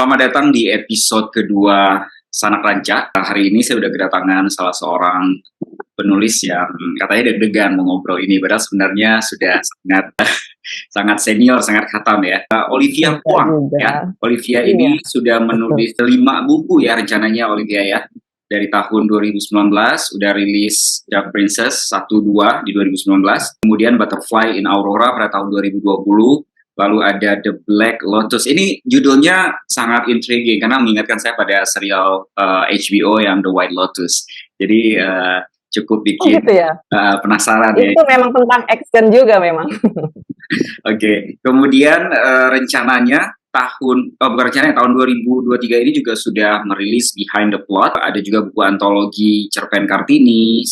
Selamat datang di episode kedua Sanak Ranca. Hari ini saya sudah kedatangan salah seorang penulis yang katanya deg-degan mau ngobrol ini, padahal sebenarnya sudah sangat sangat senior, sangat khatam ya. Olivia Enggak Puang juga. ya. Olivia Iya, ini sudah betul. menulis 5 buku ya rencananya Olivia ya. Dari tahun 2019 udah rilis Dark Princess 1-2 di 2019, kemudian Butterfly in Aurora pada tahun 2020, lalu ada The Black Lotus. Ini judulnya sangat intriguing karena mengingatkan saya pada serial HBO yang The White Lotus. Jadi cukup Oh bikin gitu ya? penasaran ya. Itu memang tentang action juga memang. Oke, kemudian rencananya bukan rencananya, tahun 2023 ini juga sudah merilis Behind the Plot. Ada juga buku antologi Cerpen Kartini,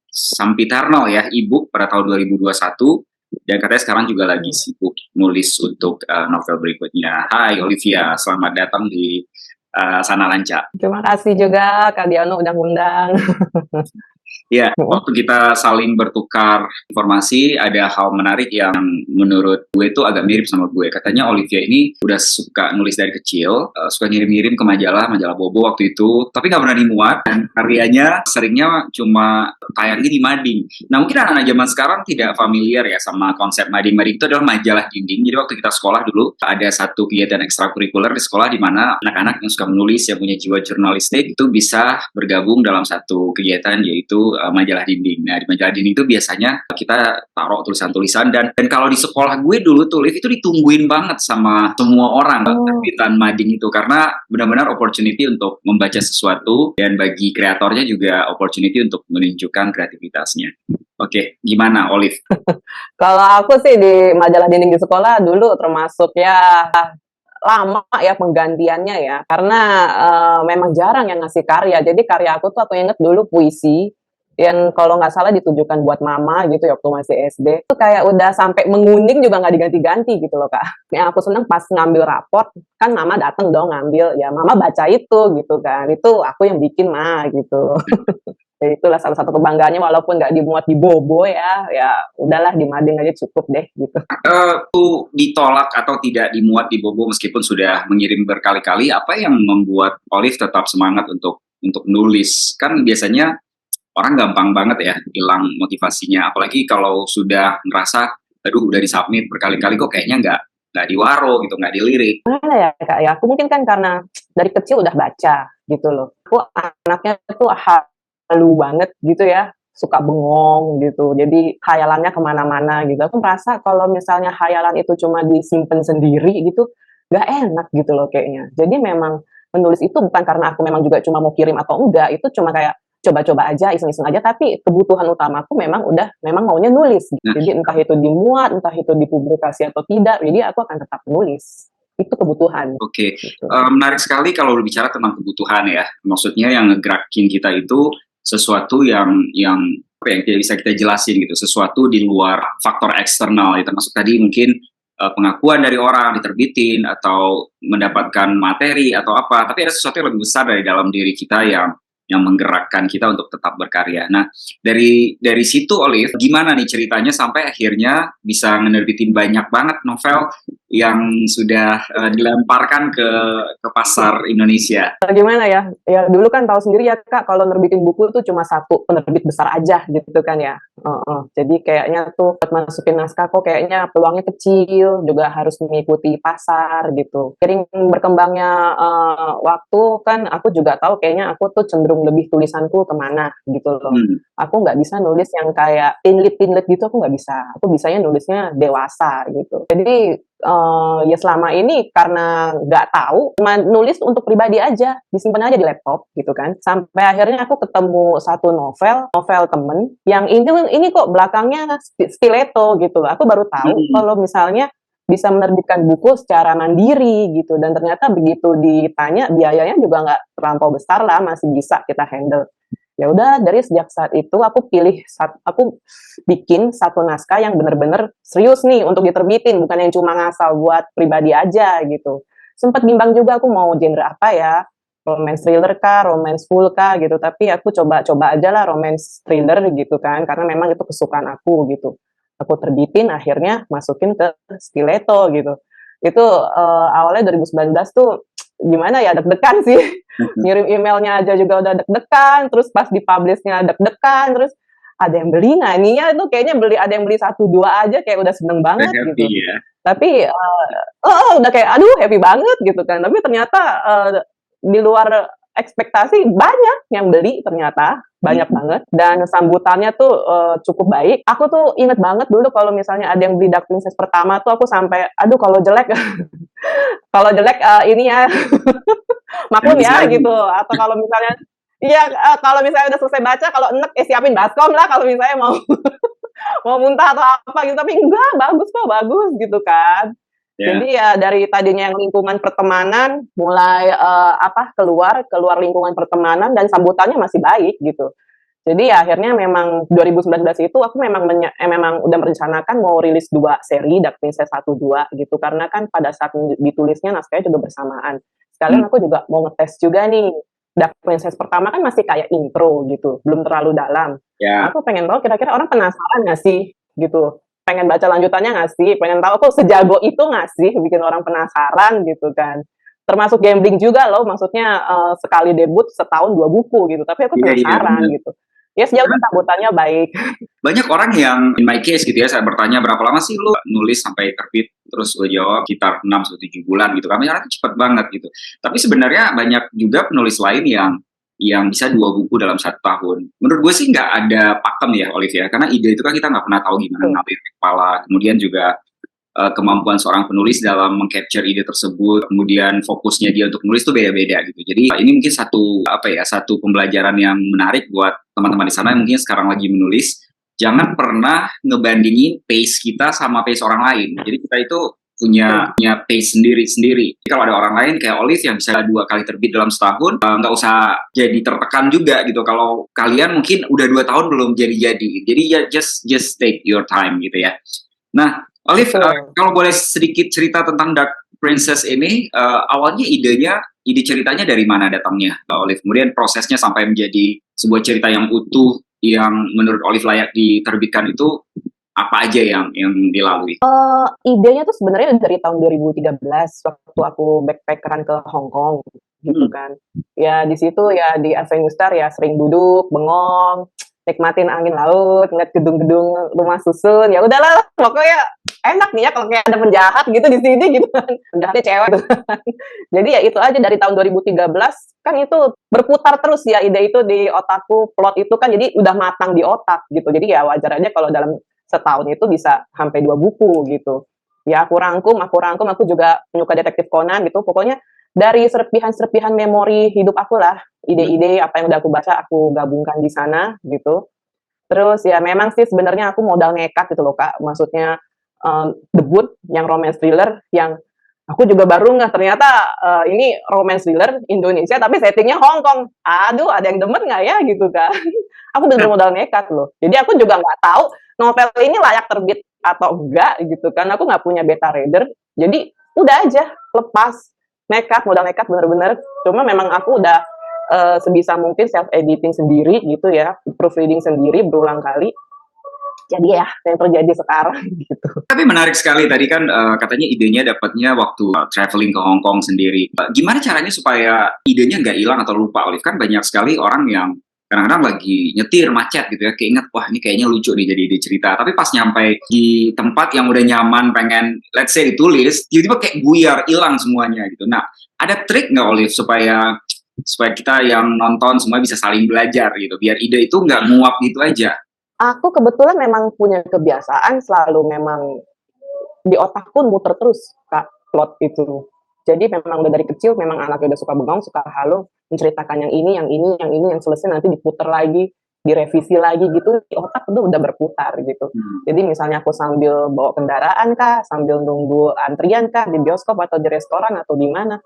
Sampitarno ya, e-book pada tahun 2021. Dan katanya sekarang juga lagi sibuk nulis untuk novel berikutnya. Hai Olivia, selamat datang di Sana Lanca. Terima kasih juga Kak Diano udah ngundang. Ya, waktu kita saling bertukar informasi, ada hal menarik yang menurut gue itu agak mirip sama gue. Katanya Olivia ini udah suka nulis dari kecil, suka ngirim-ngirim ke majalah Bobo waktu itu, tapi nggak pernah dimuat, dan karyanya seringnya cuma tayangnya di mading. Nah, mungkin anak-anak zaman sekarang tidak familiar ya sama konsep mading. Mading itu adalah majalah dinding. Jadi waktu kita sekolah dulu, ada satu kegiatan ekstrakurikuler di sekolah di mana anak-anak yang suka menulis, yang punya jiwa jurnalistik, itu bisa bergabung dalam satu kegiatan, yaitu majalah dinding. Nah, di majalah dinding itu biasanya kita taruh tulisan-tulisan, dan kalau di sekolah gue dulu tuh, Liv, itu ditungguin banget sama semua orang terbitan mading itu, karena benar-benar opportunity untuk membaca sesuatu, dan bagi kreatornya juga opportunity untuk menunjukkan kreativitasnya. Oke, gimana Olive? Kalau aku sih di majalah dinding di sekolah dulu termasuk ya lama ya penggantiannya ya, karena memang jarang yang ngasih karya. Jadi karya aku tuh aku inget dulu puisi yang kalau nggak salah ditujukan buat mama gitu ya waktu masih SD. Itu kayak udah sampai menguning juga nggak diganti-ganti gitu loh Kak. Yang aku seneng pas ngambil raport, kan mama dateng dong ngambil, ya mama baca itu gitu kan. Itu aku yang bikin mah gitu. Ya itulah salah satu kebanggaannya walaupun nggak dimuat di Bobo ya, ya udahlah di mading aja cukup deh gitu. Itu ditolak atau tidak dimuat di Bobo meskipun sudah mengirim berkali-kali, apa yang membuat Olive tetap semangat untuk nulis? Kan biasanya orang gampang banget ya hilang motivasinya, apalagi kalau sudah ngerasa, aduh udah disubmit berkali-kali kok kayaknya nggak diwaro gitu, nggak dilirik. Mana ya Kak ya, aku mungkin kan karena dari kecil udah baca gitu loh. Aku anaknya tuh halu banget gitu ya, suka bengong gitu. Jadi khayalannya kemana-mana gitu. Aku merasa kalau misalnya khayalan itu cuma disimpan sendiri gitu, nggak enak gitu loh kayaknya. Jadi memang menulis itu bukan karena aku memang juga cuma mau kirim atau enggak, itu cuma kayak coba-coba aja, iseng-iseng aja, tapi kebutuhan utamaku memang maunya nulis. Nah, Jadi entah itu dimuat, entah itu dipublikasi atau tidak, jadi aku akan tetap nulis. Itu kebutuhan. oke, Gitu. menarik sekali kalau berbicara tentang kebutuhan ya. Maksudnya yang ngegerakin kita itu sesuatu yang apa yang tidak bisa kita jelasin gitu, sesuatu di luar faktor eksternal, ya, termasuk tadi mungkin pengakuan dari orang diterbitin atau mendapatkan materi atau apa, tapi ada sesuatu yang lebih besar dari dalam diri kita yang menggerakkan kita untuk tetap berkarya. Nah, dari situ Olive, gimana nih ceritanya sampai akhirnya bisa menerbitin banyak banget novel yang sudah dilemparkan ke pasar Indonesia? Gimana ya? Ya dulu kan tahu sendiri ya Kak, kalau nerbitin buku tuh cuma satu penerbit besar aja gitu kan ya. Jadi kayaknya tuh buat masukin naskah kok kayaknya peluangnya kecil, juga harus mengikuti pasar gitu. Sering berkembangnya waktu kan aku juga tahu kayaknya aku tuh cenderung lebih tulisanku kemana gitu loh. Aku nggak bisa nulis yang kayak pinlit-pinlit gitu, aku nggak bisa. Aku bisanya nulisnya dewasa gitu. Jadi ya selama ini karena nggak tahu, cuma nulis untuk pribadi aja, disimpan aja di laptop gitu kan. Sampai akhirnya aku ketemu satu novel temen yang ini kok belakangnya stiletto gitu loh. Aku baru tahu kalau misalnya bisa menerbitkan buku secara mandiri gitu, dan ternyata begitu ditanya biayanya juga nggak terlampau besar lah, masih bisa kita handle. Ya udah dari sejak saat itu aku aku bikin satu naskah yang bener-bener serius nih untuk diterbitin, bukan yang cuma ngasal buat pribadi aja gitu. Sempat bimbang juga aku mau genre apa ya, romance thriller kah, romance full kah gitu, tapi aku coba-coba aja lah romance thriller gitu kan, karena memang itu kesukaan aku gitu. Aku terbitin, akhirnya masukin ke Stiletto gitu. Itu awalnya 2019 tuh gimana ya, deg-degan sih. Ngirim emailnya aja juga udah deg-degan, terus pas di-publish-nya deg-degan, terus ada yang beli nggak nih ya, itu kayaknya ada yang beli satu dua aja kayak udah seneng Udah banget happy gitu. ya. Tapi udah kayak aduh happy banget gitu kan. Tapi ternyata di luar ekspektasi banyak yang beli ternyata, banyak banget dan sambutannya tuh cukup baik. Aku tuh inget banget dulu kalau misalnya ada yang beli Dark Princess pertama tuh aku sampai aduh kalau jelek kalau jelek ini ya maklum Nangis ya lagi. gitu atau kalau misalnya iya kalau misalnya udah selesai baca kalau enek siapin baskom lah kalau misalnya mau mau muntah atau apa gitu tapi enggak bagus kok bagus gitu kan. Ya. Jadi ya dari tadinya yang lingkungan pertemanan mulai keluar lingkungan pertemanan dan sambutannya masih baik gitu. Jadi ya akhirnya memang 2019 itu aku memang udah merencanakan mau rilis 2 seri Dark Princess 1, 2 gitu karena kan pada saat ditulisnya naskahnya juga bersamaan. Sekalian aku juga mau ngetes juga nih Dark Princess pertama kan masih kayak intro gitu, belum terlalu dalam. Ya. Aku pengen tahu kira-kira orang penasaran nggak sih gitu, pengen baca lanjutannya nggak sih, pengen tahu aku sejago itu nggak sih bikin orang penasaran gitu kan. Termasuk gambling juga loh, maksudnya sekali debut setahun 2 buku gitu, tapi aku Iya, iya, penasaran benar. gitu. Ya sejauh ini sambutannya baik. Banyak orang yang in my case gitu ya, saya bertanya berapa lama sih lu nulis sampai terbit, terus gue jawab sekitar 6 sampai 7 bulan gitu. Kami itu cepet banget gitu. Tapi sebenarnya banyak juga penulis lain yang bisa 2 buku dalam 1 tahun. Menurut gue sih nggak ada pakem ya, Olivia, karena ide itu kan kita nggak pernah tahu gimana Tuh. ngalir di kepala. Kemudian juga kemampuan seorang penulis dalam meng-capture ide tersebut, kemudian fokusnya dia untuk menulis itu beda-beda gitu. Jadi ini mungkin satu pembelajaran yang menarik buat teman-teman di sana yang mungkin sekarang lagi menulis. Jangan pernah ngebandingin pace kita sama pace orang lain. Jadi kita itu punya pace sendiri-sendiri. Kalau ada orang lain kayak Olive yang bisa 2 kali terbit dalam setahun, nggak usah jadi tertekan juga gitu. Kalau kalian mungkin udah 2 tahun belum jadi-jadi. Jadi ya just take your time gitu ya. Nah, Olive, kalau boleh sedikit cerita tentang Dark Princess ini, awalnya ide ceritanya dari mana datangnya, Olive? Kemudian prosesnya sampai menjadi sebuah cerita yang utuh, yang menurut Olive layak diterbitkan itu, apa aja yang dilalui? Idenya tuh sebenarnya dari tahun 2013 waktu aku backpackeran ke Hong Kong gitu kan. Ya di situ ya di Avenue Star ya sering duduk, bengong, nikmatin angin laut, ngeliat gedung-gedung rumah susun. Ya udahlah, pokoknya enak nih ya kalau kayak ada penjahat gitu di sini gitu kan. Penjahatnya cewek gitu kan. Jadi ya itu aja dari tahun 2013 kan itu berputar terus ya ide itu di otakku, plot itu kan jadi udah matang di otak gitu. Jadi ya wajar aja kalau dalam setahun itu bisa sampai 2 buku gitu. Ya aku rangkum, aku juga penyuka detektif Conan gitu. Pokoknya dari serpihan-serpihan memori hidup aku lah, ide-ide apa yang udah aku baca aku gabungkan di sana gitu. Terus ya memang sih sebenarnya aku modal nekat gitu loh Kak. Maksudnya debut yang romance thriller yang aku juga baru nggak ternyata ini romance thriller Indonesia tapi settingnya Hong Kong. Aduh, ada yang demen nggak ya gitu kan? Aku bener modal nekat loh. Jadi aku juga nggak tahu novel ini layak terbit atau enggak gitu kan. Aku nggak punya beta reader. Jadi udah aja lepas modal nekat bener-bener. Cuma memang aku udah sebisa mungkin self editing sendiri gitu ya, proofreading sendiri berulang kali. Jadi ya yang terjadi sekarang gitu. Tapi menarik sekali tadi kan katanya idenya dapatnya waktu traveling ke Hong Kong sendiri. Gimana caranya supaya idenya nggak hilang atau lupa, Olive? Kan banyak sekali orang yang kadang-kadang lagi nyetir macet gitu ya, keinget wah ini kayaknya lucu nih jadi ide cerita. Tapi pas nyampe di tempat yang udah nyaman pengen let's say ditulis, tiba-tiba kayak buyar, hilang semuanya gitu. Nah, ada trik nggak, Olive, supaya kita yang nonton semua bisa saling belajar gitu, biar ide itu nggak nguap gitu aja? Aku kebetulan memang punya kebiasaan selalu memang di otakku muter terus Kak plot itu. Jadi memang udah dari kecil memang anaknya udah suka bengong, suka halu, menceritakan yang ini, yang selesai nanti diputer lagi, direvisi lagi gitu, di otak udah berputar gitu. Jadi misalnya aku sambil bawa kendaraan kah, sambil nunggu antrian kah di bioskop atau di restoran atau di mana,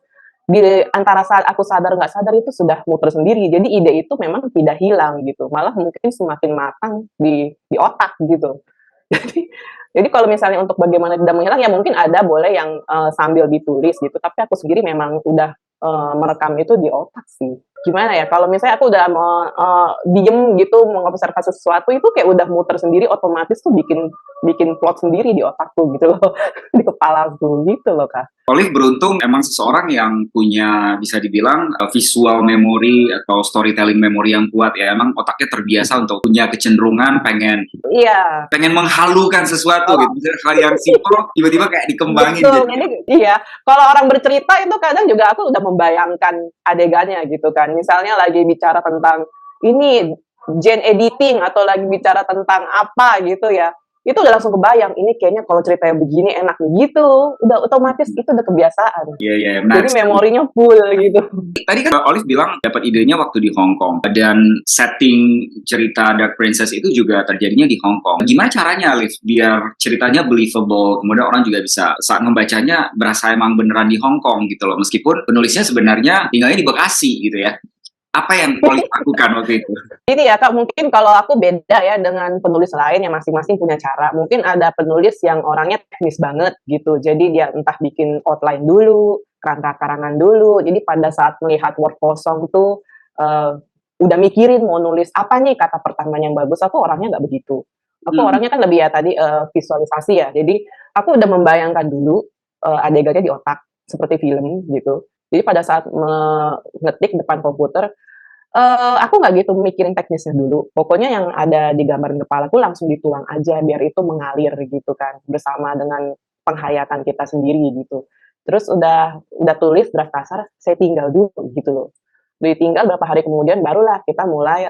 di antara saat aku sadar nggak sadar itu sudah muter sendiri. Jadi ide itu memang tidak hilang gitu, malah mungkin semakin matang di otak gitu. Jadi kalau misalnya untuk bagaimana tidak menghilang ya mungkin ada boleh yang sambil ditulis gitu. Tapi aku sendiri memang udah merekam itu di otak sih. Gimana ya? Kalau misalnya aku udah diem gitu mengobservasi sesuatu itu kayak udah muter sendiri otomatis tuh bikin bikin plot sendiri di otakku gitu loh, di kepalaku gitu loh Kak. Olive beruntung emang seseorang yang punya bisa dibilang visual memory atau storytelling memory yang kuat ya. Emang otaknya terbiasa untuk punya kecenderungan pengen Iya, pengen menghalukan sesuatu kalau gitu. Misalnya hal yang simpel tiba-tiba kayak dikembangin betul, jadi. jadi iya, kalau orang bercerita itu kadang juga aku udah membayangkan adegannya gitu kan. Misalnya lagi bicara tentang ini gen editing atau lagi bicara tentang apa gitu ya. Itu udah langsung kebayang, ini kayaknya kalau ceritanya begini enak nih gitu. Udah otomatis itu udah kebiasaan. Iya, iya, Jadi menarik sekali. memorinya full gitu. Tadi kan Olive bilang dapat idenya waktu di Hong Kong dan setting cerita Dark Princess itu juga terjadinya di Hong Kong. Gimana caranya, Olive, biar ceritanya believable, kemudian orang juga bisa saat membacanya berasa emang beneran di Hong Kong gitu loh, meskipun penulisnya sebenarnya tinggalnya di Bekasi gitu ya. Apa yang Olive lakukan waktu itu? Ini ya Kak, mungkin kalau aku beda ya dengan penulis lain yang masing-masing punya cara. Mungkin ada penulis yang orangnya teknis banget gitu. Jadi dia entah bikin outline dulu, kerangka karangan dulu. Jadi pada saat melihat word kosong tuh udah mikirin mau nulis apa nih kata pertamanya yang bagus. Aku orangnya nggak begitu. Aku Hmm. orangnya kan lebih ya tadi visualisasi ya. Jadi aku udah membayangkan dulu adegannya di otak seperti film gitu. Jadi pada saat ngetik depan komputer, aku nggak gitu mikirin teknisnya dulu, pokoknya yang ada di gambaran kepalaku langsung dituang aja biar itu mengalir gitu kan, bersama dengan penghayatan kita sendiri gitu. Terus udah tulis draft kasar, saya tinggal dulu gitu loh. Ditinggal berapa hari kemudian barulah kita mulai,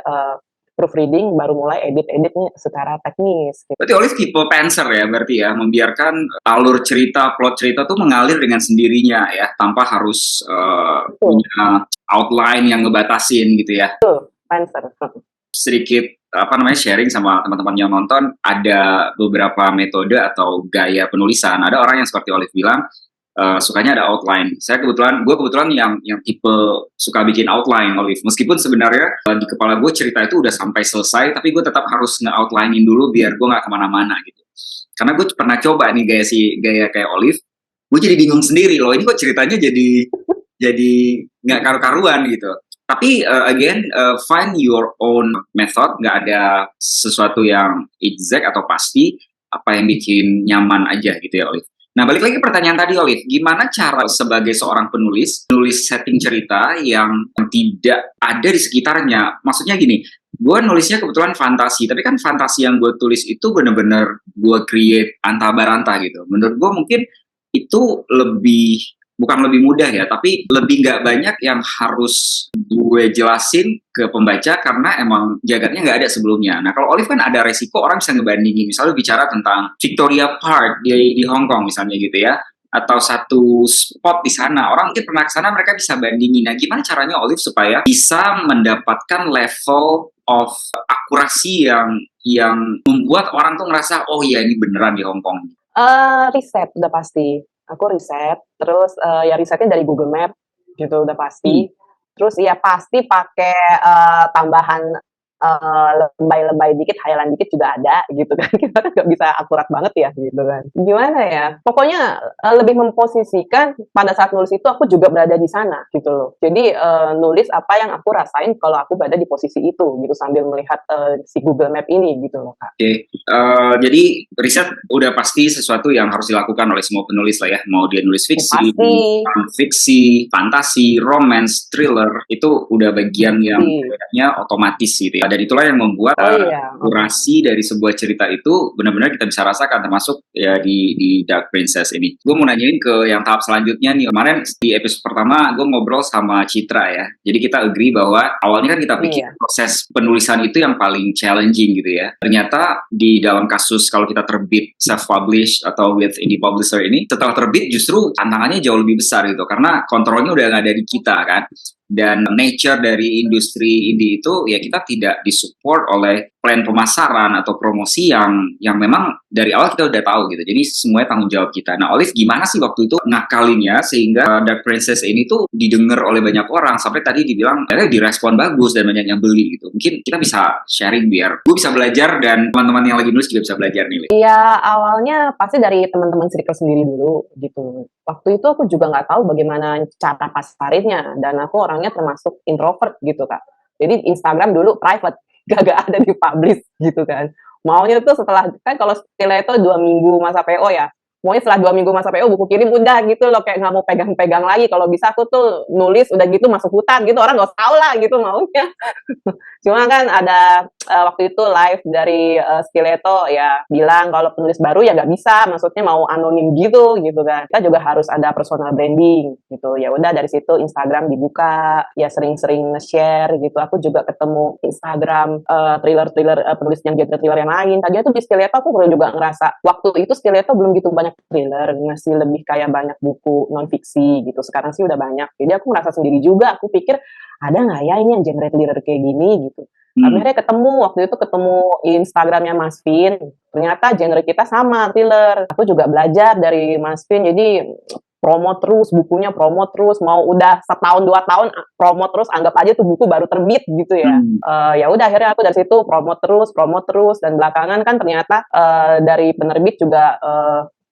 proofreading, baru mulai edit-edit nih secara teknis gitu. Berarti Olive tipe Pantser ya, berarti ya, membiarkan alur cerita, plot cerita tuh mengalir dengan sendirinya ya, tanpa harus Betul, punya outline yang ngebatasin gitu ya. Friendster, Sedikit apa namanya sharing sama teman-teman yang nonton, ada beberapa metode atau gaya penulisan. Ada orang yang seperti Olive bilang sukanya ada outline. Gue kebetulan yang tipe suka bikin outline, Olive. Meskipun sebenarnya di kepala gue cerita itu udah sampai selesai, tapi gue tetap harus nge-outlinein dulu biar gue nggak kemana-mana gitu. Karena gue pernah coba nih gaya kayak Olive, gue jadi bingung sendiri loh. Ini kok ceritanya jadi nggak karu-karuan gitu. Tapi again, find your own method. Nggak ada sesuatu yang exact atau pasti. Apa yang bikin nyaman aja gitu ya, Olive. Nah, balik lagi ke pertanyaan tadi, Olive. Gimana cara sebagai seorang nulis setting cerita yang tidak ada di sekitarnya? Maksudnya gini, gue nulisnya kebetulan fantasi, tapi kan fantasi yang gue tulis itu bener-bener gue create anta baranta gitu. Menurut gue mungkin itu bukan lebih mudah ya, tapi lebih nggak banyak yang harus gue jelasin ke pembaca karena emang jagatnya nggak ada sebelumnya. Nah, kalau Olive kan ada resiko orang bisa ngebandingin, misalnya bicara tentang Victoria Park di Hong Kong misalnya gitu ya, atau satu spot di sana, orang mungkin pernah ke sana, mereka bisa bandingin. Nah, gimana caranya Olive supaya bisa mendapatkan level of akurasi yang membuat orang tuh ngerasa oh iya ini beneran di Hong Kong. Riset udah pasti. Aku riset, terus, ya risetnya dari Google Map gitu udah Hmm. pasti. Terus ya pasti pakai, tambahan, lebay-lebay dikit, hayalan dikit juga ada gitu kan. Kita kan nggak bisa akurat banget ya gitu kan. Gimana ya, pokoknya, lebih memposisikan pada saat nulis itu aku juga berada di sana gitu loh. Jadi, nulis apa yang aku rasain kalau aku berada di posisi itu gitu, sambil melihat, si Google Map ini gitu loh, Kak. Oke, jadi riset udah pasti sesuatu yang harus dilakukan oleh semua penulis lah ya. Mau dia nulis fiksi, Pasti, fiksi, fantasi, romance, thriller, itu udah bagian yang pasti. kayaknya otomatis gitu ya. Dan itulah yang membuat Oh iya, durasi dari sebuah cerita itu benar-benar kita bisa rasakan, termasuk ya di Dark Princess ini. Gue mau nanyain ke yang tahap selanjutnya nih. Kemarin di episode pertama gue ngobrol sama Citra ya. Jadi kita agree bahwa awalnya kan kita pikir iya. proses penulisan itu yang paling challenging gitu ya. Ternyata di dalam kasus kalau kita terbit self-publish atau with indie publisher ini, setelah terbit justru tantangannya jauh lebih besar gitu. Karena kontrolnya udah nggak ada di kita kan. Dan nature dari industri indie itu ya kita tidak disupport oleh plan pemasaran atau promosi yang memang dari awal kita udah tahu gitu. Jadi semuanya tanggung jawab kita. Nah, Olive gimana sih waktu itu ngakalinnya sehingga Dark Princess ini tuh didengar oleh banyak orang sampai tadi dibilang direspon bagus dan banyak yang beli gitu. Mungkin kita bisa sharing biar gue bisa belajar dan teman-teman yang lagi nulis juga bisa belajar nih. Iya, awalnya pasti dari teman-teman circle sendiri dulu gitu. Waktu itu aku juga nggak tahu bagaimana cara pasarinnya dan aku orangnya termasuk introvert gitu, Kak. Jadi Instagram dulu private, gak ada di publish gitu kan. Maunya tuh setelah kan kalau Stiletto 2 minggu masa PO ya, maunya setelah 2 minggu masa PO buku kirim udah gitu loh, kayak nggak mau pegang-pegang lagi. Kalau bisa aku tuh nulis udah gitu masuk hutan gitu, orang nggak usah tahu lah gitu maunya. Cuma kan ada waktu itu live dari Stiletto ya bilang kalau penulis baru ya nggak bisa, maksudnya mau anonim gitu kan. Kita juga harus ada personal branding gitu. Ya udah dari situ Instagram dibuka, ya sering-sering nge-share gitu. Aku juga ketemu Instagram thriller-thriller penulis yang genre thriller yang lain. Tadi tuh di Stiletto aku juga ngerasa waktu itu Stiletto belum gitu banyak thriller, masih lebih kayak banyak buku non fiksi gitu. Sekarang sih udah banyak. Jadi aku ngerasa sendiri juga. Aku pikir ada nggak ya ini yang genre thriller kayak gini gitu. Akhirnya ketemu, waktu itu ketemu Instagramnya Mas Vin, ternyata genre kita sama, thriller. Aku juga belajar dari Mas Vin, jadi promo terus, bukunya promo terus, mau udah setahun 2 tahun promo terus, anggap aja tuh buku baru terbit gitu ya. Ya udah akhirnya aku dari situ promo terus, dan belakangan kan ternyata dari penerbit juga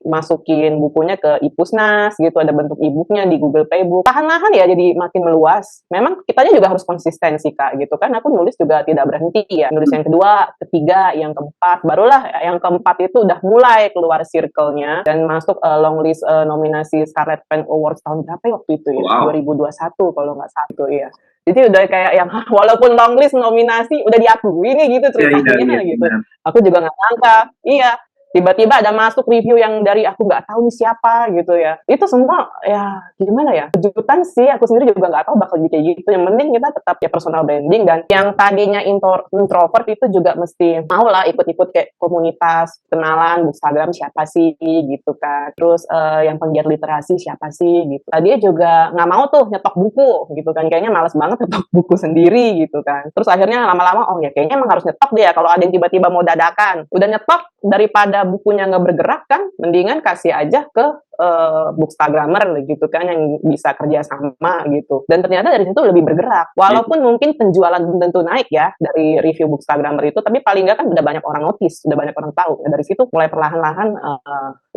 masukin bukunya ke Ipusnas gitu, ada bentuk e-booknya di Google Playbook. Tahan-tahan ya jadi makin meluas. Memang kitanya juga harus konsisten sih Kak gitu kan. Aku nulis juga tidak berhenti ya. Nulis yang kedua, ketiga, yang keempat. Barulah yang keempat itu udah mulai keluar circle-nya dan masuk long list nominasi Scarlet Pen Awards tahun berapa ya waktu itu ya? Wow. 2021 kalau nggak satu ya. Jadi udah kayak yang walaupun long list nominasi udah diakui nih gitu ceritanya gitu. Aku juga nggak nyangka. Iya, tiba-tiba ada masuk review yang dari aku nggak tahu nih siapa gitu ya. Itu semua ya gimana ya, kejutan sih. Aku sendiri juga nggak tahu bakal jadi kayak gitu. Yang penting kita tetap ya personal branding, dan yang tadinya introvert itu juga mesti mau lah ikut-ikut kayak komunitas, kenalan Instagram siapa sih gitu kan. Terus yang penggiat literasi siapa sih gitu. Dia juga nggak mau tuh nyetok buku gitu kan, kayaknya males banget nyetok buku sendiri gitu kan. Terus akhirnya lama-lama oh ya kayaknya emang harus nyetok dia kalau ada yang tiba-tiba mau dadakan. Udah nyetok daripada bukunya nggak bergerak kan, mendingan kasih aja ke bookstagrammer gitu kan yang bisa kerja sama gitu. Dan ternyata dari situ lebih bergerak. Walaupun mungkin penjualan belum tentu naik ya dari review bookstagrammer itu, tapi paling nggak kan udah banyak orang notice, udah banyak orang tahu. Ya, dari situ mulai perlahan-lahan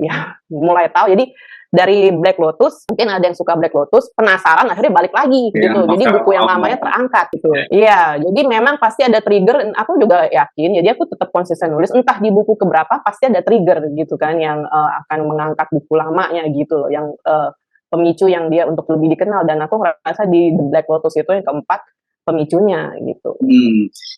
ya mulai tahu. Jadi dari Black Lotus, mungkin ada yang suka Black Lotus, penasaran akhirnya balik lagi gitu. Jadi buku yang lamanya terangkat gitu. Iya, jadi memang pasti ada trigger. Aku juga yakin, jadi aku tetap konsisten nulis. Entah di buku keberapa pasti ada trigger gitu kan yang akan mengangkat buku lamanya gitu loh, yang pemicu yang dia untuk lebih dikenal. Dan aku ngerasa di The Black Lotus itu yang keempat pemicunya gitu.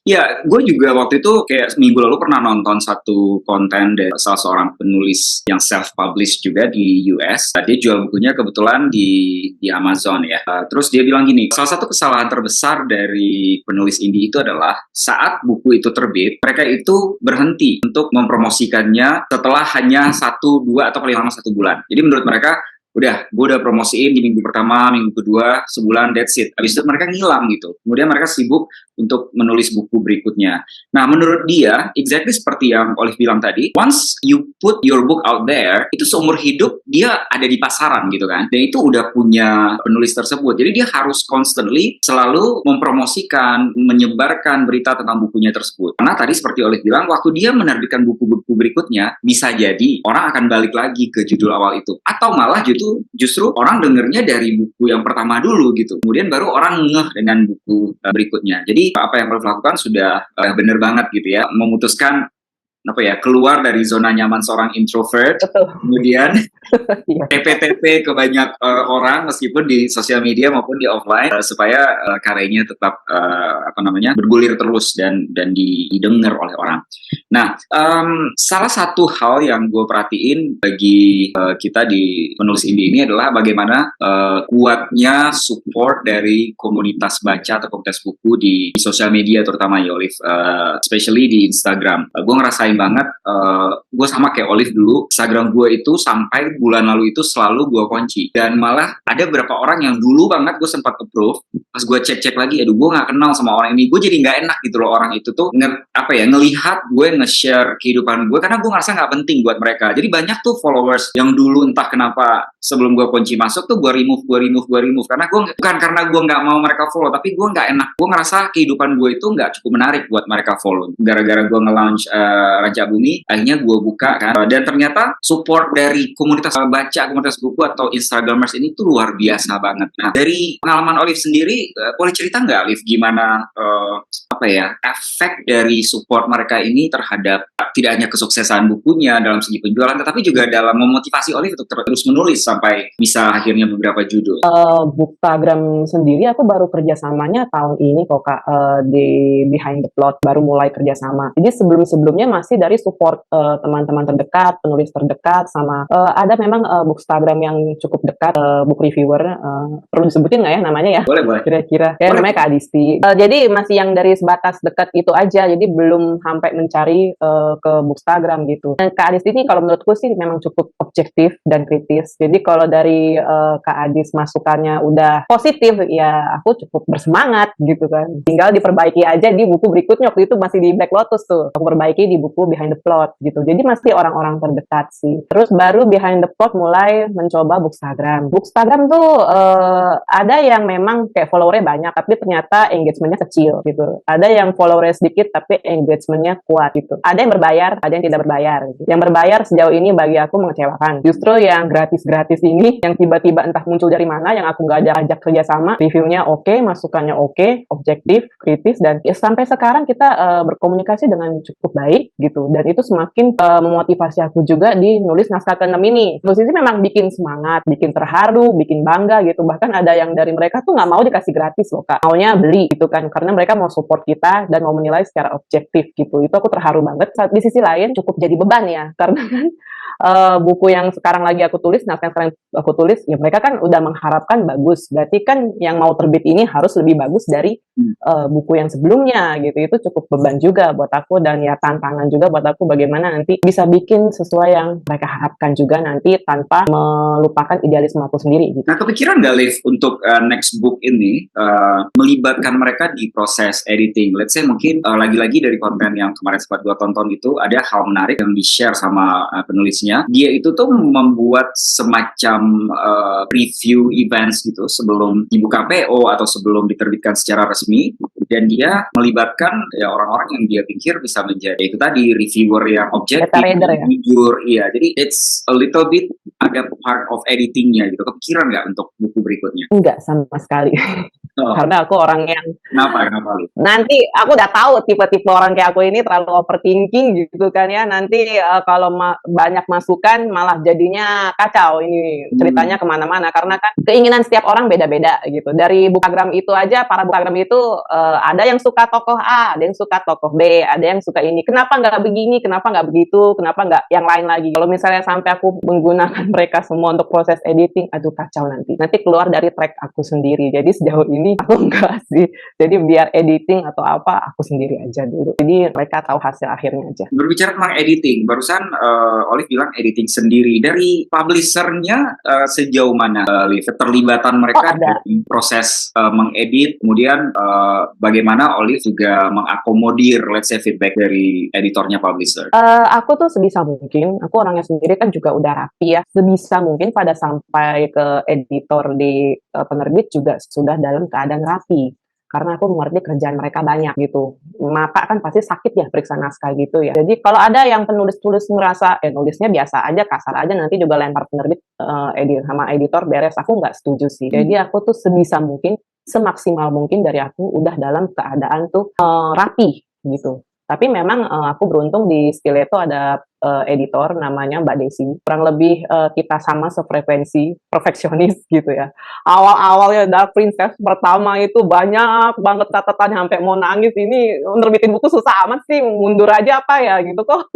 Ya, gue juga waktu itu kayak minggu lalu pernah nonton satu konten dari salah seorang penulis yang self-publish juga di US. Dia jual bukunya kebetulan di Amazon ya. Terus dia bilang gini, salah satu kesalahan terbesar dari penulis indie itu adalah saat buku itu terbit, mereka itu berhenti untuk mempromosikannya setelah hanya 1, 2, atau paling lama 1 bulan. Jadi menurut mereka, udah, gue udah promosiin di minggu pertama, minggu kedua, sebulan, that's it. Habis itu mereka ngilang gitu. Kemudian mereka sibuk untuk menulis buku berikutnya. Nah, menurut dia, exactly seperti yang Olive bilang tadi, once you put your book out there, itu seumur hidup dia ada di pasaran gitu kan. Dan itu udah punya penulis tersebut. Jadi dia harus constantly selalu mempromosikan, menyebarkan berita tentang bukunya tersebut. Karena tadi seperti Olive bilang, waktu dia menerbitkan buku-buku berikutnya, bisa jadi orang akan balik lagi ke judul awal itu. Atau malah justru orang dengernya dari buku yang pertama dulu gitu. Kemudian baru orang ngeh dengan buku berikutnya. Jadi apa yang perlu dilakukan sudah benar banget gitu ya. Memutuskan keluar dari zona nyaman seorang introvert. Betul. Kemudian TP-TP ke banyak orang meskipun di sosial media maupun di offline supaya karyanya tetap bergulir terus dan didengar oleh orang. Nah, salah satu hal yang gue perhatiin bagi kita di penulis indie ini adalah bagaimana kuatnya support dari komunitas baca atau komunitas buku di sosial media terutama ya Olive, especially di Instagram. Gue ngerasain banget, gue sama kayak Olive dulu, Instagram gue itu sampai bulan lalu itu selalu gue kunci, dan malah ada beberapa orang yang dulu banget gue sempat approve, pas gue cek lagi, aduh gue nggak kenal sama orang ini, gue jadi nggak enak gitu loh. Orang itu tuh ngelihat gue nge-share kehidupan gue karena gue ngerasa nggak penting buat mereka. Jadi banyak tuh followers yang dulu entah kenapa sebelum gue kunci masuk tuh gue remove karena gue bukan karena gue nggak mau mereka follow, tapi gue nggak enak, gue ngerasa kehidupan gue itu nggak cukup menarik buat mereka follow. Gara-gara gue nge-launch Raja Bumi, akhirnya gue buka kan, dan ternyata support dari komunitas baca, komunitas buku atau Instagramers ini tuh luar biasa banget. Nah, dari pengalaman Olive sendiri, boleh cerita nggak, Olive, gimana apa ya efek dari support mereka ini terhadap tidak hanya kesuksesan bukunya dalam segi penjualan, tetapi juga dalam memotivasi Olive untuk terus menulis sampai bisa akhirnya beberapa judul. Bookstagram sendiri aku baru kerjasamanya tahun ini kok Kak, di Behind the Plot baru mulai kerjasama. Jadi sebelum-sebelumnya masih dari support teman-teman terdekat, penulis terdekat, sama ada memang Bookstagram yang cukup dekat, book reviewer, perlu disebutin nggak ya namanya ya? Boleh. Kira-kira. Ya namanya Kak Adisti. Jadi masih yang dari sebatas dekat itu aja, jadi belum sampai mencari ke Bookstagram gitu. Dan Kak Adisti ini kalau menurutku sih memang cukup objektif dan kritis. Jadi kalau dari Kak Adis masukannya udah positif, ya aku cukup bersemangat gitu kan. Tinggal diperbaiki aja di buku berikutnya. Waktu itu masih di Black Lotus tuh, aku perbaiki di buku Behind the Plot gitu. Jadi masih orang-orang terdekat sih. Terus baru Behind the Plot mulai mencoba Bookstagram. Bookstagram tuh ada yang memang kayak followernya banyak, tapi ternyata engagementnya kecil gitu. Ada yang followernya sedikit, tapi engagementnya kuat gitu. Ada yang berbayar, ada yang tidak berbayar. Gitu. Yang berbayar sejauh ini bagi aku mengecewakan. Justru yang gratis-gratis ini, yang tiba-tiba entah muncul dari mana, yang aku nggak ajak kerjasama, reviewnya oke, masukannya oke, objektif, kritis, dan ya, sampai sekarang kita berkomunikasi dengan cukup baik gitu. Dan itu semakin memotivasi aku juga di nulis naskah ke-6 ini. Nulis ini memang bikin semangat, bikin terharu, bikin bangga gitu. Bahkan ada yang dari mereka tuh nggak mau dikasih gratis loh Kak, maunya beli gitu kan, karena mereka mau support kita dan mau menilai secara objektif gitu. Itu aku terharu banget. Di sisi lain cukup jadi beban ya, karena kan buku yang sekarang lagi aku tulis, naskah yang sekarang aku tulis, ya mereka kan udah mengharapkan bagus. Berarti kan yang mau terbit ini harus lebih bagus dari buku yang sebelumnya gitu. Itu cukup beban juga buat aku, dan ya tantangan juga buat aku bagaimana nanti bisa bikin sesuai yang mereka harapkan juga nanti tanpa melupakan idealisme aku sendiri gitu. Nah, kepikiran nggak, Liv, untuk next book ini melibatkan mereka di proses editing? Let's say mungkin lagi-lagi dari konten yang kemarin sempat gue tonton itu, ada hal menarik yang di-share sama penulisnya. Dia itu tuh membuat semacam preview events gitu sebelum dibuka PO atau sebelum diterbitkan secara resmi, dan dia melibatkan ya orang-orang yang dia pikir bisa menjadi itu tadi reviewer yang objektif, jujur, iya. Jadi it's a little bit ada part of editingnya gitu. Kepikiran nggak untuk buku berikutnya? Enggak sama sekali. Karena aku orang yang Kenapa? Nanti aku udah tahu tipe-tipe orang kayak aku ini terlalu overthinking gitu kan ya. Nanti kalau banyak masukan malah jadinya kacau ini ceritanya kemana-mana, karena kan keinginan setiap orang beda-beda gitu. Dari Bookstagram itu aja, para Bookstagram itu ada yang suka tokoh A, ada yang suka tokoh B, ada yang suka ini. Kenapa nggak begini? Kenapa nggak begitu? Kenapa nggak yang lain lagi? Kalau misalnya sampai aku menggunakan mereka semua untuk proses editing, aduh kacau nanti. Nanti keluar dari track aku sendiri. Jadi sejauh ini aku enggak sih. Jadi biar editing atau apa aku sendiri aja dulu. Jadi mereka tahu hasil akhirnya aja. Berbicara tentang editing, barusan Olive bilang editing sendiri. Dari publishernya sejauh mana, Olive? Keterlibatan mereka dalam proses mengedit, kemudian bagaimana Olive juga mengakomodir, let's say, feedback dari editornya publisher? Aku tuh sebisa mungkin, aku orangnya sendiri kan juga udah rapi ya, sebisa mungkin pada sampai ke editor di penerbit juga sudah dalam keadaan rapi. Karena aku mengerti kerjaan mereka banyak gitu. Mata kan pasti sakit ya periksa naskah gitu ya. Jadi kalau ada yang penulis-tulis merasa nulisnya biasa aja, kasar aja, nanti juga lempar penerbit sama editor beres, aku nggak setuju sih. Jadi aku tuh sebisa mungkin, semaksimal mungkin dari aku udah dalam keadaan tuh rapi gitu. Tapi memang aku beruntung di Stiletto ada editor namanya Mbak Desi. Kurang lebih kita sama sefrekuensi, perfeksionis gitu ya. Awal-awalnya Dark Princess pertama itu banyak banget catatannya sampai mau nangis. Ini nerbitin buku susah amat sih, mundur aja apa ya gitu kok.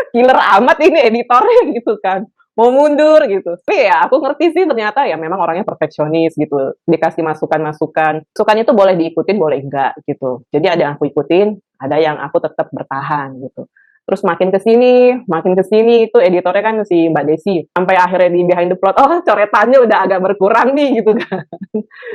Killer amat ini editornya gitu kan. Mau mundur gitu. Tapi ya aku ngerti sih ternyata ya memang orangnya perfeksionis gitu. Dikasih masukan-masukan. Masukannya itu boleh diikutin, boleh enggak gitu. Jadi ada yang aku ikutin, ada yang aku tetap bertahan gitu. Terus makin kesini itu editornya kan si Mbak Desi. Sampai akhirnya di Behind the Plot, oh coretannya udah agak berkurang nih gitu kan.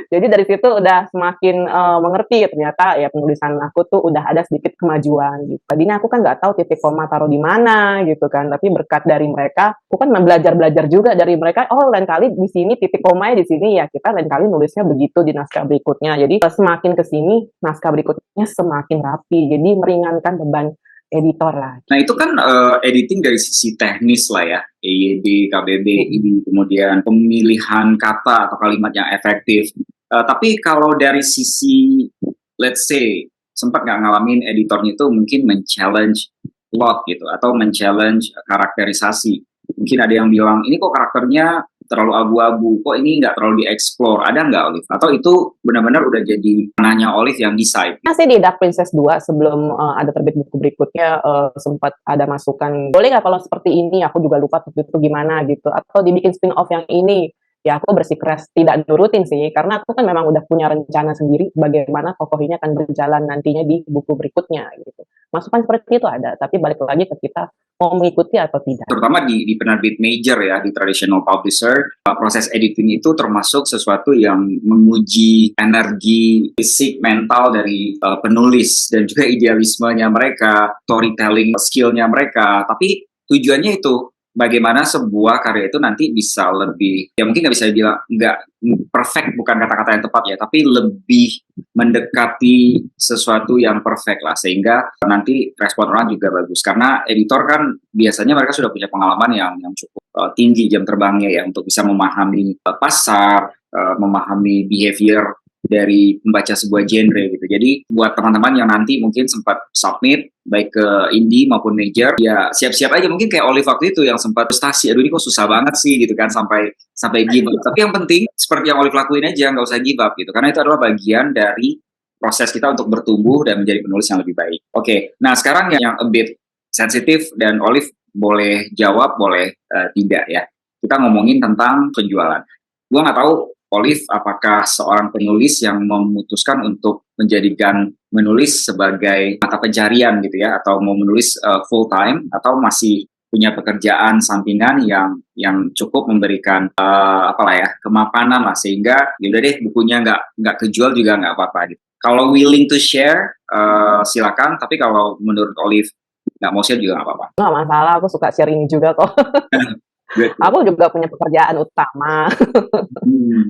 Jadi dari situ udah semakin mengerti ternyata ya penulisan aku tuh udah ada sedikit kemajuan gitu. Tadinya aku kan nggak tahu titik koma taruh di mana gitu kan. Tapi berkat dari mereka, aku kan belajar juga dari mereka. Oh lain kali di sini titik komanya di sini ya, kita lain kali nulisnya begitu di naskah berikutnya. Jadi semakin kesini naskah berikutnya semakin rapi. Jadi meringankan beban editor lah. Nah itu kan editing dari sisi teknis lah ya, EYD, KBBI, kemudian pemilihan kata atau kalimat yang efektif. Tapi kalau dari sisi, let's say, sempat nggak ngalamin editornya itu mungkin men-challenge plot gitu, atau men-challenge karakterisasi. Mungkin ada yang bilang, ini kok karakternya terlalu abu-abu, kok ini nggak terlalu dieksplor, ada nggak Olive? Atau itu benar-benar udah jadi ranahnya Olive yang decide? Masih di Dark Princess 2 sebelum ada terbit buku berikutnya, sempat ada masukan, boleh nggak kalau seperti ini, aku juga lupa waktu itu gimana gitu, atau dibikin spin-off yang ini. Ya aku bersikeras tidak nurutin sih, karena aku kan memang udah punya rencana sendiri bagaimana tokoh ini akan berjalan nantinya di buku berikutnya gitu. Masukan seperti itu ada, tapi balik lagi ke kita mau mengikuti atau tidak. Terutama di penerbit major ya, di traditional publisher, proses editing itu termasuk sesuatu yang menguji energi fisik, mental dari penulis dan juga idealismenya mereka, storytelling skillnya mereka. Tapi tujuannya itu bagaimana sebuah karya itu nanti bisa lebih, ya mungkin nggak bisa dibilang nggak perfect, bukan kata-kata yang tepat ya, tapi lebih mendekati sesuatu yang perfect lah, sehingga nanti respon orang juga bagus. Karena editor kan biasanya mereka sudah punya pengalaman yang cukup tinggi jam terbangnya ya, untuk bisa memahami pasar, memahami behavior dari membaca sebuah genre gitu. Jadi buat teman-teman yang nanti mungkin sempat submit baik ke indie maupun major, ya siap-siap aja, mungkin kayak Olive waktu itu yang sempat frustasi, aduh ini kok susah banget sih gitu kan, sampai give up. Tapi yang penting seperti yang Olive lakuin aja, nggak usah give up gitu, karena itu adalah bagian dari proses kita untuk bertumbuh dan menjadi penulis yang lebih baik. Oke, nah sekarang yang a bit sensitif, dan Olive boleh jawab, boleh tidak ya. Kita ngomongin tentang penjualan. Gua nggak tahu Olive apakah seorang penulis yang memutuskan untuk menjadikan menulis sebagai mata pencarian gitu ya, atau mau menulis full time, atau masih punya pekerjaan sampingan yang cukup memberikan apalah ya, kemapanan lah, sehingga yaudah deh bukunya nggak kejual juga nggak apa-apa gitu. Kalau willing to share silakan, tapi kalau menurut Olive nggak mau share juga nggak apa-apa. Nggak masalah, aku suka sharing juga kok. Aku juga punya pekerjaan utama.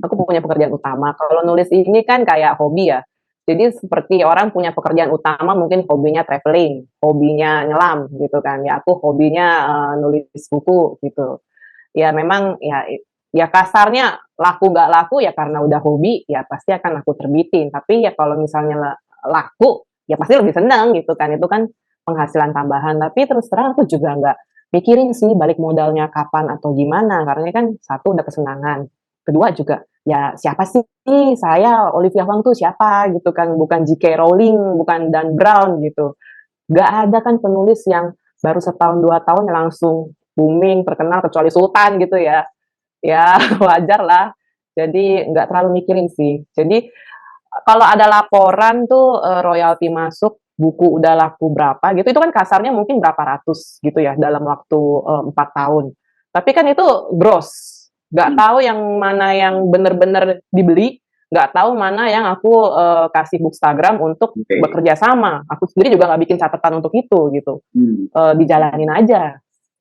Aku punya pekerjaan utama. Kalau nulis ini kan kayak hobi ya. Jadi seperti orang punya pekerjaan utama, mungkin hobinya traveling, hobinya nyelam gitu kan. Ya aku hobinya nulis buku gitu. Ya memang ya kasarnya laku nggak laku ya karena udah hobi, ya pasti akan aku terbitin. Tapi ya kalau misalnya laku, ya pasti lebih senang gitu kan. Itu kan penghasilan tambahan. Tapi terus terang aku juga nggak mikirin sih balik modalnya kapan atau gimana, karena kan satu udah kesenangan, kedua juga ya siapa sih saya, Olivia Huang tuh siapa gitu kan, bukan J.K. Rowling, bukan Dan Brown gitu, nggak ada kan penulis yang baru setahun 2 tahun langsung booming terkenal kecuali Sultan gitu ya, ya wajar lah, jadi nggak terlalu mikirin sih. Jadi kalau ada laporan tuh royalti masuk, buku udah laku berapa gitu, itu kan kasarnya mungkin berapa ratus gitu ya dalam waktu 4 tahun. Tapi kan itu gross, nggak tahu yang mana yang bener-bener dibeli, nggak tahu mana yang aku kasih Bookstagram untuk bekerja sama. Aku sendiri juga nggak bikin catatan untuk itu gitu, dijalanin aja.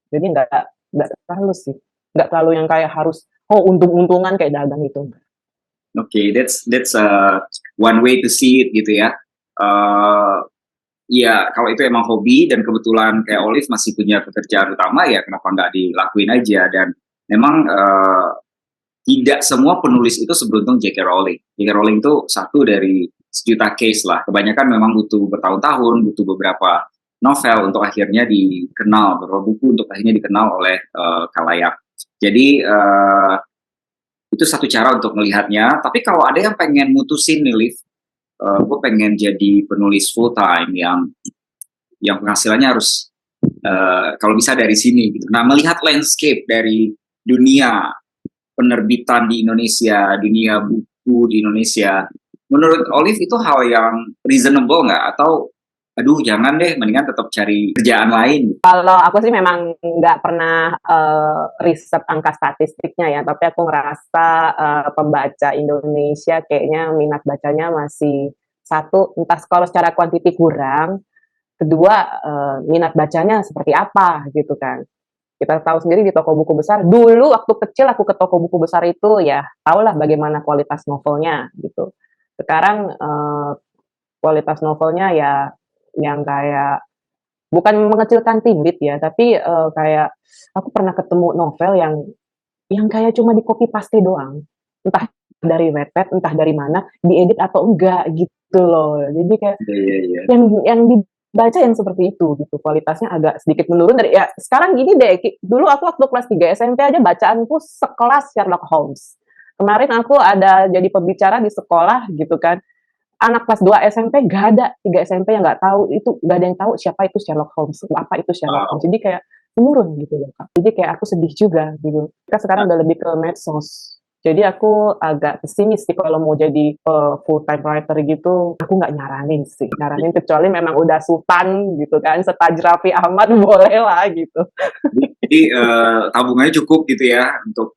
Jadi nggak terlalu sih, nggak terlalu yang kayak harus untung-untungan kayak dagang gitu. Okay, that's one way to see it gitu ya. Ya kalau itu emang hobi dan kebetulan kayak Olive masih punya pekerjaan utama, ya kenapa nggak dilakuin aja. Dan memang tidak semua penulis itu seberuntung J.K. Rowling. J.K. Rowling itu satu dari sejuta case lah. Kebanyakan memang butuh bertahun-tahun, butuh beberapa novel untuk akhirnya dikenal, beberapa buku untuk akhirnya dikenal oleh khalayak. Jadi itu satu cara untuk melihatnya. Tapi kalau ada yang pengen mutusin nih, Liv, gue pengen jadi penulis full time yang penghasilannya harus kalau bisa dari sini gitu. Nah, melihat landscape dari dunia penerbitan di Indonesia, dunia buku di Indonesia, menurut Olive itu hal yang reasonable nggak? Atau aduh jangan deh, mendingan tetap cari kerjaan lain? Kalau aku sih memang nggak pernah riset angka statistiknya ya, tapi aku ngerasa pembaca Indonesia kayaknya minat bacanya masih, satu, entah kalau secara kuantiti kurang, kedua minat bacanya seperti apa gitu kan. Kita tahu sendiri di toko buku besar, dulu waktu kecil aku ke toko buku besar itu ya tahulah bagaimana kualitas novelnya gitu. Sekarang kualitas novelnya ya yang kayak bukan mengecilkan tim lead ya, tapi, kayak aku pernah ketemu novel yang kayak cuma di-copy paste doang. Entah dari Wattpad, entah dari mana, diedit atau enggak gitu loh. Jadi kayak Iya, iya, iya. yang dibaca yang seperti itu gitu, kualitasnya agak sedikit menurun dari ya sekarang gini deh, dulu aku waktu kelas 3 SMP aja bacaanku sekelas Sherlock Holmes. Kemarin aku ada jadi pembicara di sekolah gitu kan, anak kelas 2 SMP nggak ada, 3 SMP yang nggak tahu itu, nggak ada yang tahu siapa itu Sherlock Holmes, apa itu Sherlock Holmes. Wow. Jadi kayak menurun gitu loh, Kak. Jadi kayak aku sedih juga gitu. Kita sekarang udah lebih ke medsos. Jadi aku agak pesimis sih kalau mau jadi full time writer gitu, aku nggak nyaranin sih. Nyaranin kecuali memang udah sultan gitu kan, setajir Raffi Ahmad boleh lah gitu. Jadi tabungannya cukup gitu ya untuk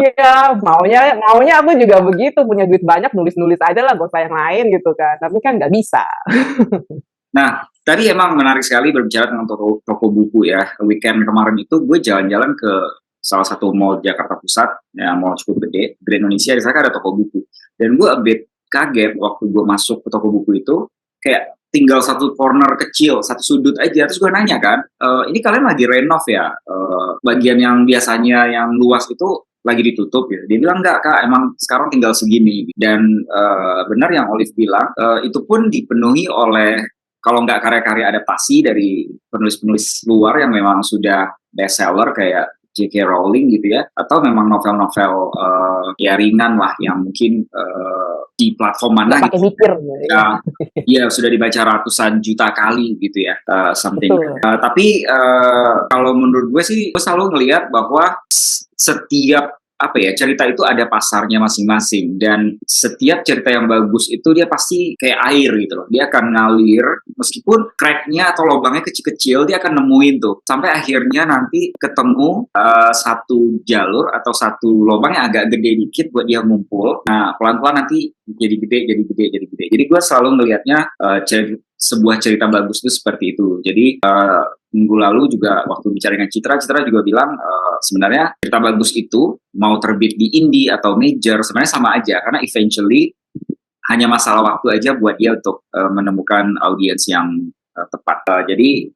Iya, maunya maunya aku juga begitu, punya duit banyak nulis-nulis aja lah, gak usah yang lain gitu kan. Tapi kan nggak bisa. Nah, tadi emang menarik sekali berbicara tentang toko, toko buku ya. Weekend kemarin itu gue jalan-jalan ke salah satu mall Jakarta Pusat, ya mall cukup gede, Grand Indonesia, di sana kan ada toko buku. Dan gue a bit kaget waktu gue masuk ke toko buku itu, kayak tinggal satu corner kecil, satu sudut aja. Terus gue nanya kan, ini kalian lagi renov ya? Bagian yang biasanya yang luas itu lagi ditutup ya. Dia bilang enggak kak, emang sekarang tinggal segini. Dan benar yang Olive bilang, itu pun dipenuhi oleh kalau nggak karya-karya adaptasi dari penulis-penulis luar yang memang sudah bestseller kayak J.K. Rowling gitu ya, atau memang novel-novel ya ringan lah yang mungkin di platform Nggak mana pakai gitu mikir gitu ya. ya, ya sudah dibaca ratusan juta kali gitu ya, something. Betul. Tapi kalau menurut gue sih, gue selalu ngelihat bahwa setiap apa ya cerita itu ada pasarnya masing-masing dan setiap cerita yang bagus itu dia pasti kayak air gitu loh, dia akan ngalir meskipun cracknya atau lubangnya kecil-kecil dia akan nemuin tuh sampai akhirnya nanti ketemu satu jalur atau satu lubang yang agak gede dikit buat dia ngumpul. Nah pelan-pelan nanti jadi gede, jadi gede, jadi gede. Jadi gue selalu ngelihatnya sebuah cerita bagus itu seperti itu. Jadi minggu lalu juga waktu bicara dengan Citra, Citra juga bilang sebenarnya cerita bagus itu mau terbit di indie atau major sebenarnya sama aja karena eventually hanya masalah waktu aja buat dia untuk menemukan audiens yang tepat. Jadi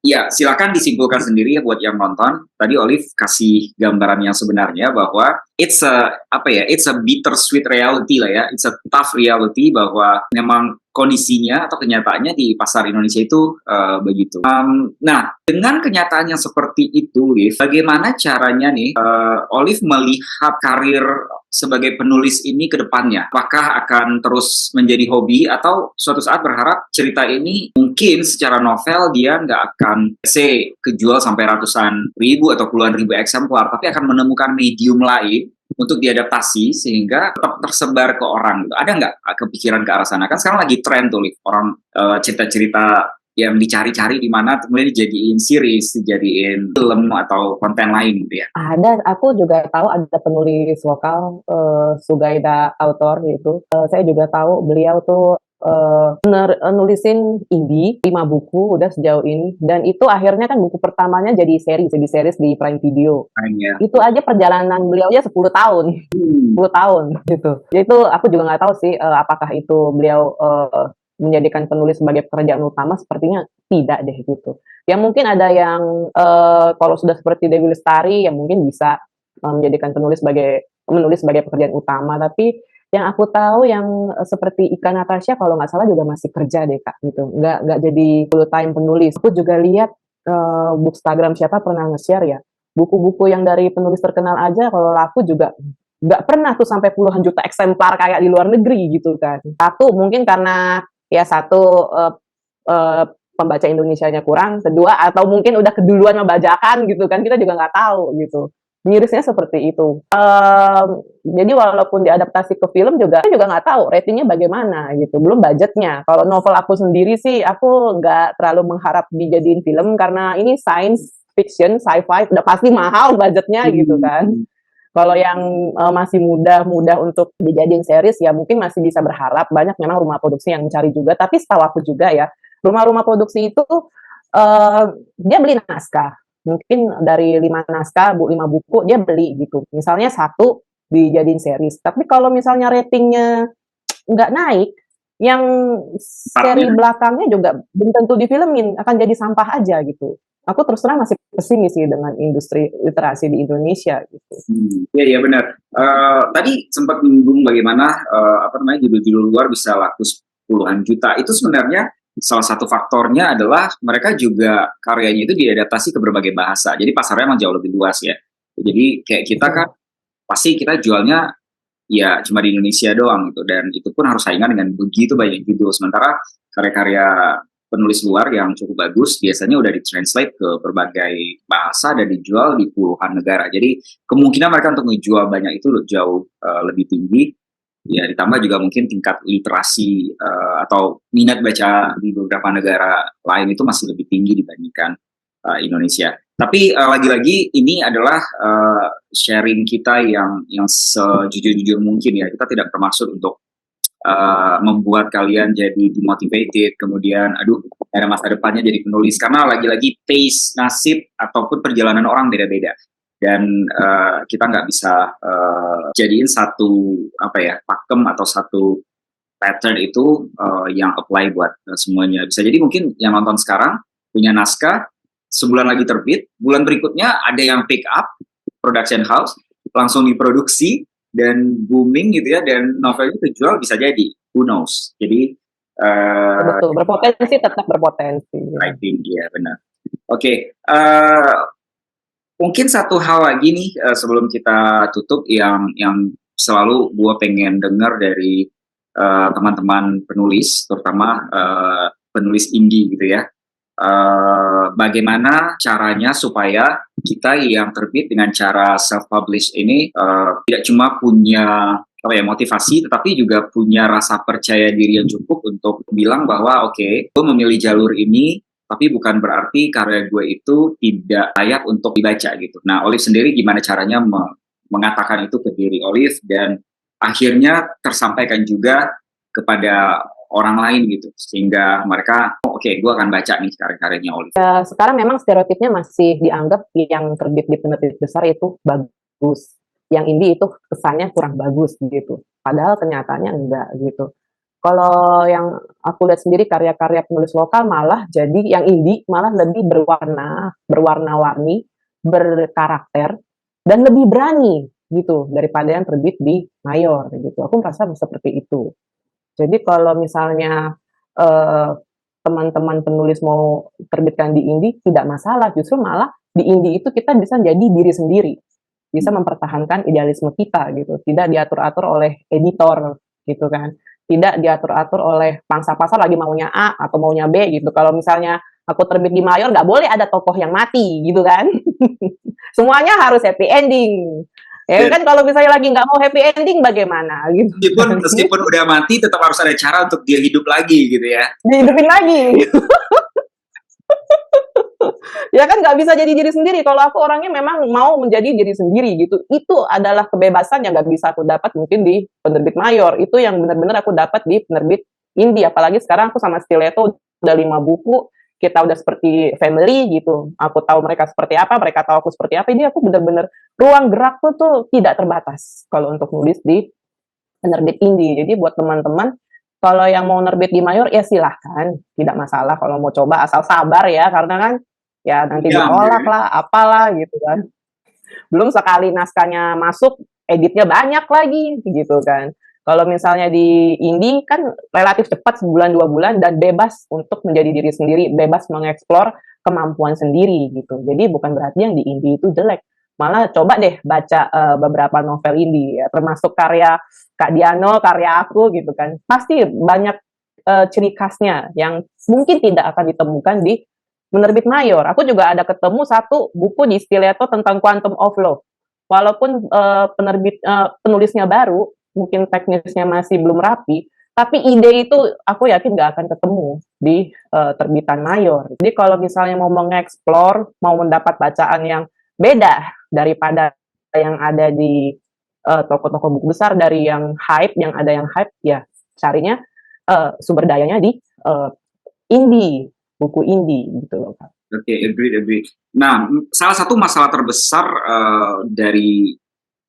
ya silakan disimpulkan sendiri ya buat yang nonton. Tadi Olive kasih gambaran yang sebenarnya bahwa it's a apa ya, it's a bittersweet reality lah ya, it's a tough reality bahwa memang kondisinya atau kenyataannya di pasar Indonesia itu begitu. Nah, dengan kenyataan yang seperti itu, Liv, bagaimana caranya nih Olive melihat karir sebagai penulis ini ke depannya? Apakah akan terus menjadi hobi atau suatu saat berharap cerita ini mungkin secara novel dia nggak akan kejual sampai ratusan ribu atau puluhan ribu eksemplar, tapi akan menemukan medium lain untuk diadaptasi sehingga tetap tersebar ke orang. Ada nggak kepikiran ke arah sana? Kan sekarang lagi tren tuh, orang cerita-cerita yang dicari-cari di mana kemudian dijadiin series, dijadiin film atau konten lain gitu ya. Ada, aku juga tahu ada penulis lokal Sugaida Autor gitu. Saya juga tahu beliau tuh nulisin indie 5 buku udah sejauh ini dan itu akhirnya kan buku pertamanya jadi series di Prime Video. Hanya. Itu aja perjalanan beliau aja 10 tahun. 10 tahun gitu. Itu aku juga nggak tahu sih apakah itu beliau menjadikan penulis sebagai pekerjaan utama, sepertinya tidak deh gitu. Ya mungkin ada yang kalau sudah seperti Dewi Lestari yang mungkin bisa menjadikan menulis sebagai pekerjaan utama, tapi yang aku tahu yang seperti Ika Natasha kalau nggak salah juga masih kerja deh Kak gitu, nggak jadi full time penulis. Aku juga lihat Bookstagram siapa pernah nge-share ya, buku-buku yang dari penulis terkenal aja kalau laku juga nggak pernah tuh sampai puluhan juta eksemplar kayak di luar negeri gitu kan. Satu mungkin karena ya satu pembaca Indonesianya kurang, kedua atau mungkin udah keduluan membajakan gitu kan, kita juga nggak tahu gitu. Mirisnya seperti itu. Jadi walaupun diadaptasi ke film juga nggak tahu ratingnya bagaimana gitu, belum budgetnya. Kalau novel aku sendiri sih, aku nggak terlalu mengharap dijadiin film karena ini science fiction, sci-fi, udah pasti mahal budgetnya gitu kan. Kalau yang masih mudah untuk dijadiin series ya mungkin masih bisa berharap, banyak memang rumah produksi yang mencari juga, tapi setahu aku juga ya, rumah-rumah produksi itu dia beli naskah. Mungkin dari 5 naskah, 5 buku dia beli gitu. Misalnya 1 dijadiin series. Tapi kalau misalnya ratingnya nggak naik, yang seri Partnya. belakangnya juga belum tentu difilmin, akan jadi sampah aja gitu. Aku terus terang masih pesimis sih dengan industri literasi di Indonesia gitu. Iya, iya benar. Tadi sempat menyinggung bagaimana apa namanya judul-judul luar bisa laku puluhan juta. Itu sebenarnya salah satu faktornya adalah mereka juga karyanya itu diadaptasi ke berbagai bahasa. Jadi pasarnya emang jauh lebih luas ya. Jadi kayak kita kan pasti kita jualnya ya cuma di Indonesia doang gitu, dan itu pun harus saingan dengan begitu banyak judul. Sementara karya-karya penulis luar yang cukup bagus biasanya udah ditranslate ke berbagai bahasa dan dijual di puluhan negara. Jadi kemungkinan mereka untuk menjual banyak itu jauh lebih tinggi. Ya ditambah juga mungkin tingkat literasi atau minat baca di beberapa negara lain itu masih lebih tinggi dibandingkan Indonesia. Tapi lagi-lagi ini adalah sharing kita yang sejujur-jujur mungkin ya. Kita tidak bermaksud untuk membuat kalian jadi demotivated, kemudian aduh ada masa depannya jadi penulis, karena lagi-lagi pace nasib ataupun perjalanan orang beda-beda, dan kita nggak bisa jadiin satu apa ya pakem atau satu pattern itu yang apply buat semuanya. Bisa jadi mungkin yang nonton sekarang punya naskah, sebulan lagi terbit, bulan berikutnya ada yang pick up production house, langsung diproduksi dan booming gitu ya, dan novelnya terjual, bisa jadi, who knows. Jadi Betul, berpotensi, tetap berpotensi ya. writing ya benar. Oke, mungkin satu hal lagi nih sebelum kita tutup yang selalu gue pengen dengar dari teman-teman penulis, terutama penulis indie gitu ya. Bagaimana caranya supaya kita yang terbit dengan cara self-publish ini tidak cuma punya apa ya motivasi, tetapi juga punya rasa percaya diri yang cukup untuk bilang bahwa oke, gue memilih jalur ini, tapi bukan berarti karya gue itu tidak layak untuk dibaca gitu. Nah, Olive sendiri gimana caranya mengatakan itu ke diri Olive dan akhirnya tersampaikan juga kepada orang lain gitu, sehingga mereka oke, gue akan baca nih karya-karyanya Olive. Ya, sekarang memang stereotipnya masih dianggap yang terbit di penerbit besar itu bagus, yang indie itu kesannya kurang bagus gitu. Padahal kenyataannya enggak gitu. Kalau yang aku lihat sendiri karya-karya penulis lokal malah jadi yang indie malah lebih berwarna-warni, berkarakter, dan lebih berani gitu daripada yang terbit di mayor gitu. Aku merasa seperti itu. Jadi kalau misalnya teman-teman penulis mau terbitkan di indie tidak masalah, justru malah di indie itu kita bisa jadi diri sendiri, bisa mempertahankan idealisme kita gitu, tidak diatur-atur oleh editor gitu kan, tidak diatur-atur oleh pangsa pasar lagi maunya A atau maunya B gitu. Kalau misalnya aku terbit di mayor nggak boleh ada tokoh yang mati gitu kan. Semuanya harus happy ending. Ya kan kalau misalnya lagi nggak mau happy ending bagaimana gitu. Meskipun udah mati tetap harus ada cara untuk dia hidup lagi gitu ya. Dihidupin lagi. Ya kan nggak bisa jadi diri sendiri. Kalau aku orangnya memang mau menjadi diri sendiri gitu. Itu adalah kebebasan yang nggak bisa aku dapat mungkin di penerbit mayor. Itu yang benar-benar aku dapat di penerbit indie. Apalagi sekarang aku sama Stiletto udah 5 buku. Kita udah seperti family gitu. Aku tahu mereka seperti apa, mereka tahu aku seperti apa. Ini aku benar-benar ruang gerakku tuh tidak terbatas kalau untuk nulis di penerbit indie. Jadi buat teman-teman kalau yang mau nerbit di mayor ya silahkan, tidak masalah kalau mau coba, asal sabar ya, karena kan ya nanti ditolak lah, apalah gitu kan. Belum sekali naskahnya masuk, editnya banyak lagi gitu kan. Kalau misalnya di indie kan relatif cepat, sebulan 2 bulan, dan bebas untuk menjadi diri sendiri, bebas mengeksplor kemampuan sendiri gitu. Jadi bukan berarti yang di indie itu jelek. Malah coba deh baca beberapa novel indie ya, termasuk karya Kak Diano, karya aku gitu kan. Pasti banyak ciri khasnya yang mungkin tidak akan ditemukan di penerbit mayor. Aku juga ada ketemu satu buku di Stiletto tentang Quantum of Love. Walaupun penulisnya baru, mungkin teknisnya masih belum rapi, tapi ide itu aku yakin nggak akan ketemu di terbitan mayor. Jadi kalau misalnya mau mengeksplor, mau mendapat bacaan yang beda daripada yang ada di toko-toko buku besar, dari yang ada yang hype, ya carinya sumber dayanya di indie, buku indie gitu loh Kak. Oke, agree. Nah, salah satu masalah terbesar dari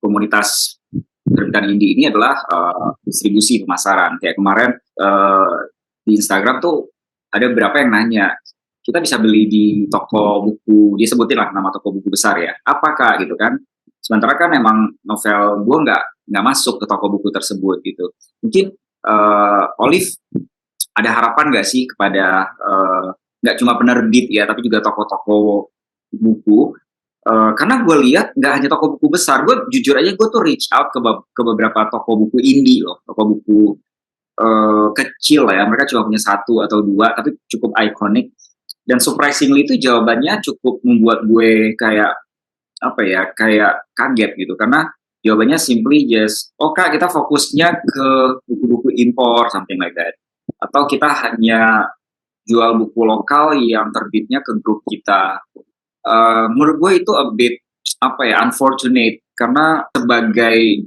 komunitas penerbitan indie ini adalah distribusi pemasaran. Kayak kemarin di Instagram tuh ada beberapa yang nanya, kita bisa beli di toko buku, dia sebutin lah nama toko buku besar ya, apakah gitu kan? Sementara kan emang novel gue nggak masuk ke toko buku tersebut gitu. Mungkin Olive ada harapan nggak sih kepada nggak cuma penerbit ya, tapi juga toko-toko buku? Karena gue lihat nggak hanya toko buku besar, gue jujur aja gue tuh reach out ke beberapa toko buku indie loh, toko buku kecil lah ya, mereka cuma punya satu atau dua, tapi cukup ikonik. Dan surprisingly itu jawabannya cukup membuat gue kayak apa ya, kayak kaget gitu, karena jawabannya simply just, oh kak kita fokusnya ke buku-buku impor, something like that. Atau kita hanya jual buku lokal yang terbitnya ke grup kita. Menurut gue itu a bit apa ya, unfortunate, karena sebagai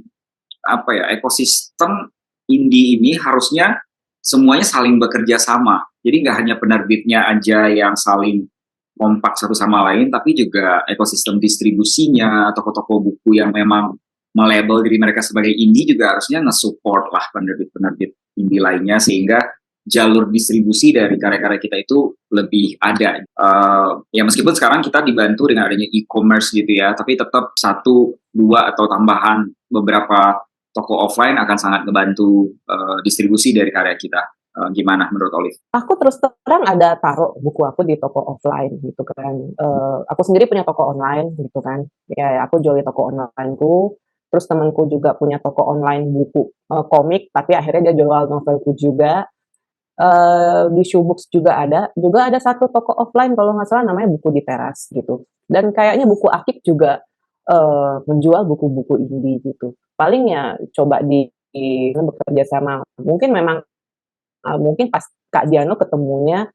apa ya, ekosistem indie ini harusnya semuanya saling bekerja sama. Jadi nggak hanya penerbitnya aja yang saling kompak satu sama lain, tapi juga ekosistem distribusinya, toko-toko buku yang memang melabel diri mereka sebagai indie juga harusnya nge-support lah penerbit-penerbit indie lainnya, sehingga jalur distribusi dari karya-karya kita itu lebih ada. Ya meskipun sekarang kita dibantu dengan adanya e-commerce gitu ya, tapi tetap satu, dua, atau tambahan beberapa toko offline akan sangat membantu distribusi dari karya kita. Gimana menurut Olive? Aku terus terang ada taruh buku aku di toko offline gitu kan. Aku sendiri punya toko online gitu kan. Ya aku jual di toko onlineku. Terus temanku juga punya toko online buku komik, tapi akhirnya dia jual novelku juga. Di Shoebox juga ada satu toko offline kalau nggak salah namanya Buku di Teras gitu. Dan kayaknya Buku Akik juga menjual buku-buku indie gitu. Paling ya coba bekerja sama. Mungkin pas Kak Diano ketemunya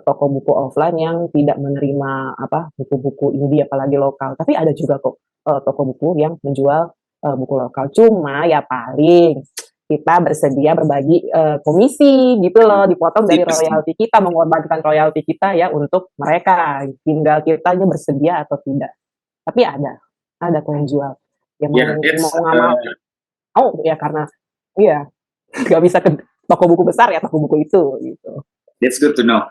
toko buku offline yang tidak menerima buku-buku indie apalagi lokal. Tapi ada juga kok toko buku yang menjual buku lokal. Cuma ya paling kita bersedia berbagi komisi gitu loh, dipotong dari royalti kita, mengorbankan royalti kita ya untuk mereka. Tinggal kita aja bersedia atau tidak. Tapi ada kok yang jual. Ya mau nggak mau ya, karena iya nggak bisa ke toko buku besar ya, toko buku itu gitu. That's good to know.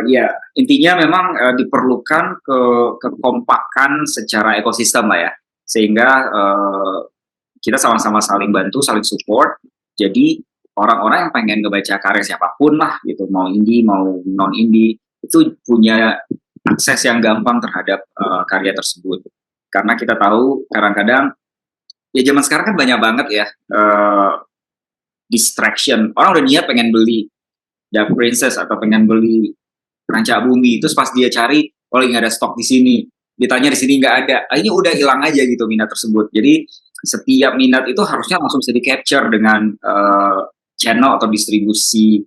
Ya, intinya memang diperlukan kekompakan secara ekosistem lah ya, sehingga kita sama-sama saling bantu, saling support. Jadi orang-orang yang pengen ngebaca karya siapapun lah gitu, mau indie mau non indie, itu punya akses yang gampang terhadap karya tersebut. Karena kita tahu kadang-kadang ya zaman sekarang kan banyak banget ya distraction. Orang udah niat pengen beli Dark Princess atau pengen beli Rancak Bumi, terus pas dia cari, oh nggak ada stok di sini, ditanya di sini nggak ada, akhirnya udah hilang aja gitu minat tersebut. Jadi setiap minat itu harusnya langsung bisa di capture dengan channel atau distribusi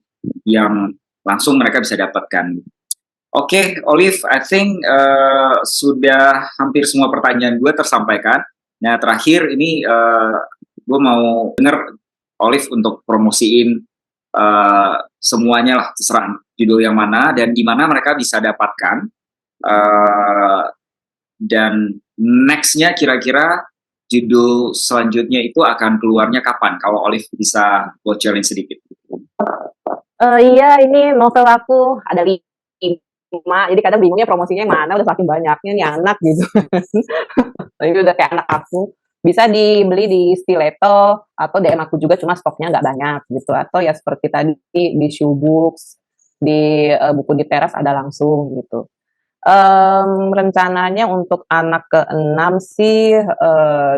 yang langsung mereka bisa dapatkan. Oke, Olive, I think sudah hampir semua pertanyaan gue tersampaikan. Nah, terakhir ini gue mau denger Olive untuk promosiin semuanya lah, terserah judul yang mana dan di mana mereka bisa dapatkan. Dan nextnya kira-kira judul selanjutnya itu akan keluarnya kapan? Kalau Olive bisa bocorin sedikit. Iya, ini novel aku ada 5, jadi kadang bingungnya promosinya yang mana, udah saking banyaknya nih anak gitu. Ini udah kayak anak aku. Bisa dibeli di Stiletto atau DM aku juga, cuma stoknya nggak banyak gitu. Atau ya seperti tadi di Shoebox, di Buku di Teras ada langsung gitu. Rencananya untuk anak ke-6 sih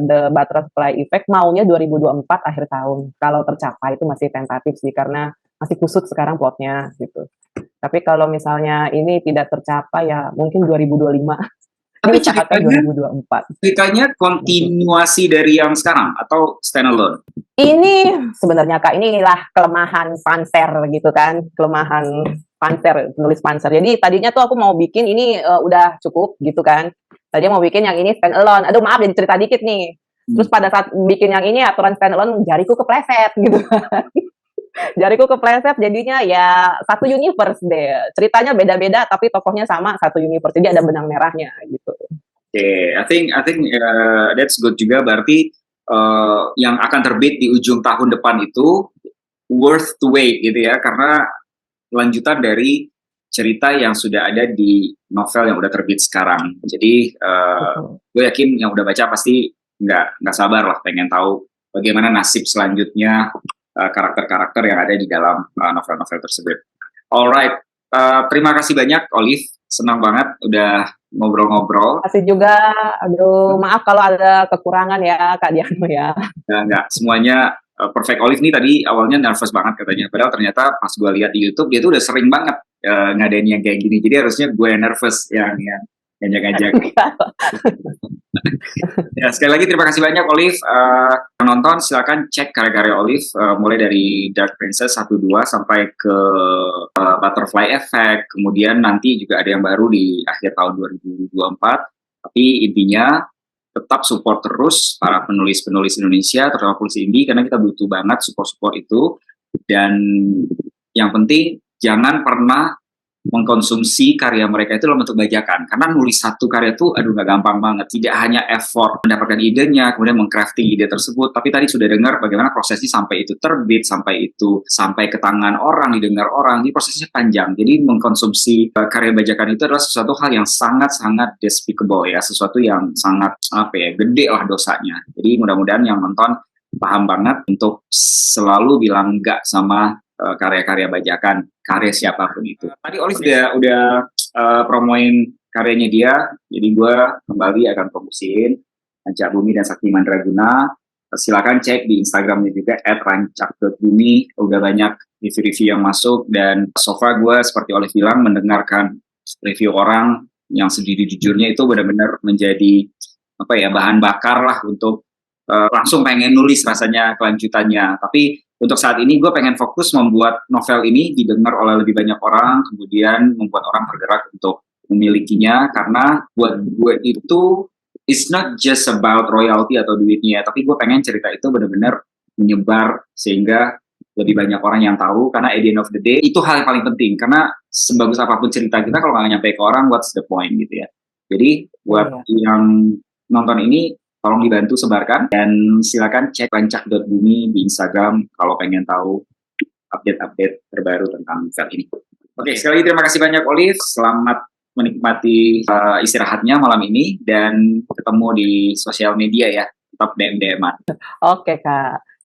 The Butterfly Effect maunya 2024 akhir tahun. Kalau tercapai itu masih tentatif sih, karena masih kusut sekarang plotnya gitu. Tapi kalau misalnya ini tidak tercapai ya mungkin 2025. Tapi ceritanya kontinuasi dari yang sekarang atau standalone? Ini sebenarnya Kak, inilah kelemahan Panser gitu kan, kelemahan penulis Panser. Jadi tadinya tuh aku mau bikin ini udah cukup gitu kan. Tadinya mau bikin yang ini standalone. Aduh maaf jadi cerita dikit nih. Terus pada saat bikin yang ini aturan standalone jariku kepleset gitu kan. Jariku kepleset jadinya ya satu universe deh. Ceritanya beda-beda tapi tokohnya sama, satu universe. Jadi ada benang merahnya gitu. I think that's good juga, berarti yang akan terbit di ujung tahun depan itu worth to wait gitu ya, karena lanjutan dari cerita yang sudah ada di novel yang udah terbit sekarang. Jadi gue yakin yang udah baca pasti nggak sabar lah pengen tahu bagaimana nasib selanjutnya karakter-karakter yang ada di dalam novel-novel tersebut. Alright, terima kasih banyak Olive, senang banget udah ngobrol-ngobrol. Terima kasih juga, aduh maaf kalau ada kekurangan ya Kak Diano ya. Nggak semuanya perfect. Olive nih tadi awalnya nervous banget katanya, padahal ternyata pas gue lihat di YouTube dia tuh udah sering banget ngadain yang kayak gini, jadi harusnya gue yang nervous yang ngajak-ngajak. Ya, sekali lagi terima kasih banyak Olive. Penonton silakan cek karya-karya Olive mulai dari Dark Princess 1-2 sampai ke Butterfly Effect, kemudian nanti juga ada yang baru di akhir tahun 2024. Tapi intinya tetap support terus para penulis-penulis Indonesia, terutama penulis indie, karena kita butuh banget support-support itu. Dan yang penting jangan pernah mengkonsumsi karya mereka itu dalam bentuk bajakan, karena nulis satu karya itu aduh nggak gampang banget, tidak hanya effort mendapatkan idenya kemudian mengcrafting ide tersebut, tapi tadi sudah dengar bagaimana prosesnya sampai itu terbit, sampai ke tangan orang, didengar orang, ini prosesnya panjang. Jadi mengkonsumsi karya bajakan itu adalah sesuatu hal yang sangat-sangat despicable ya, sesuatu yang sangat gede lah dosanya. Jadi mudah-mudahan yang nonton paham banget untuk selalu bilang enggak sama karya-karya bajakan, karya siapapun itu. Tadi Olive udah promoin karyanya dia, jadi gue kembali akan promosiin Rancak Bumi dan Sakti Mandraguna. Silakan cek di Instagramnya juga @rancak.bumi, udah banyak review-review yang masuk, dan so far gue seperti Olive bilang mendengarkan review orang yang sejujur-jujurnya itu benar-benar menjadi bahan bakar lah untuk langsung pengen nulis rasanya kelanjutannya. Tapi untuk saat ini gue pengen fokus membuat novel ini didengar oleh lebih banyak orang, kemudian membuat orang tergerak untuk memilikinya, karena buat gue itu it's not just about royalty atau duitnya, tapi gue pengen cerita itu benar-benar menyebar sehingga lebih banyak orang yang tahu, karena at the end of the day itu hal yang paling penting, karena sebagus apapun cerita kita kalau nggak nyampe ke orang, what's the point gitu ya. Jadi buat yang nonton ini tolong dibantu sebarkan, dan silakan cek rancak.bumi di Instagram kalau pengen tahu update-update terbaru tentang novel ini. Oke, sekali lagi terima kasih banyak Olive, selamat menikmati istirahatnya malam ini, dan ketemu di sosial media ya, tetap DM-DM-an. Oke Kak.